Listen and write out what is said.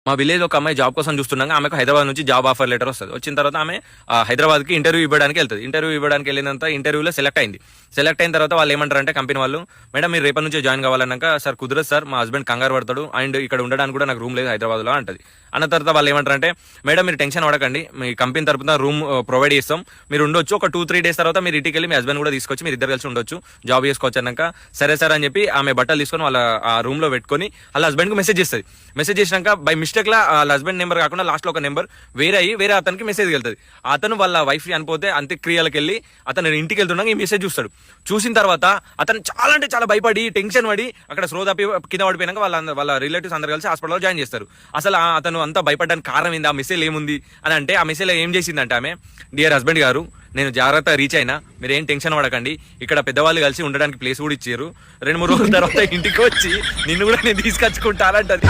మా విలేజ్ ఒక అమ్మాయి జాబ్ కోసం చూస్తుండగా ఆమెకు హైదరాబాద్ నుంచి జాబ్ ఆఫర్ లెటర్ వస్తుంది. వచ్చిన తర్వాత ఆమె హైదరాబాద్కి ఇంటర్వ్యూ ఇవ్వడానికి వెళ్తుంది. ఇంటర్వ్యూ ఇవ్వడానికి వెళ్ళినంత ఇంటర్వ్యూలో సెలెక్ట్ అయింది. సెలెక్ట్ అయిన తర్వాత వాళ్ళు ఏమంటారంటే కంపెనీ వాళ్ళు, మేడం మీరు రేపటి నుంచి జాయిన్ కావాలన్నాక, సార్ కుదరదు సార్, మా హస్బెండ్ కంగారు పడతాడు అండ్ ఇక్కడ ఉండడానికి కూడా నాకు రూమ్ లేదు హైదరాబాద్లో అంటది. అన్న తర్వాత వాళ్ళు ఏమంటారంటే, మేడం మీరు టెన్షన్ పడకండి, మీ కంపెనీ తరపున రూమ్ ప్రొవైడ్ చేస్తాం, మీరు ఉండొచ్చు, ఒక 2-3 డేస్ తర్వాత మీరు ఇంటికి వెళ్ళి మీ హస్బెండ్ కూడా తీసుకొచ్చి మీరు ఇద్దరు కలిసి ఉండొచ్చు, జాబ్ చేసుకోవచ్చు అన్నాక సరే సార్ అని చెప్పి ఆమె బట్టలు తీసుకొని వాళ్ళ ఆ రూమ్ లో పెట్టుకొని వాళ్ళ హస్బెండ్ కు మెసేజ్ చేస్తుంది. మెసేజ్ చేసినాక బై మిస్టేక్ లా వాళ్ళ హస్బెండ్ నెంబర్ కాకుండా లాస్ట్ లో ఒక నెంబర్ వేరే అతనికి మెసేజ్ వెళ్తుంది. అతను వాళ్ళ వైఫ్ చనిపోతే అంత్యక్రియలకు వెళ్ళి అతను ఇంటికి వెళ్తుండగా ఈ మెసేజ్ చూస్తాడు. చూసిన తర్వాత అతను చాలా అంటే చాలా భయపడి టెన్షన్ పడి అక్కడ స్లో తప్పి కింద పడిపోయినాక వాళ్ళ రిలేటివ్స్ అందరు కలిసి హాస్పిటల్లో జాయిన్ చేస్తారు. అసలు అతను అంతా భయపడడానికి కారణం ఏంది, ఆ మెసేజ్ ఏముంది అని అంటే, ఆ మెసేజ్ ఏం చేసిందంటే ఆమె, డియర్ హస్బెండ్ గారు నేను జాగ్రత్త రీచ్ అయినా, మీరు ఏం టెన్షన్ పడకండి, ఇక్కడ పెద్దవాళ్ళు కలిసి ఉండడానికి ప్లేస్ కూడా ఇచ్చారు, 2-3 రోజుల తర్వాత ఇంటికి వచ్చి నిన్ను కూడా నేను తీసుకొచ్చుకుంటానంటది.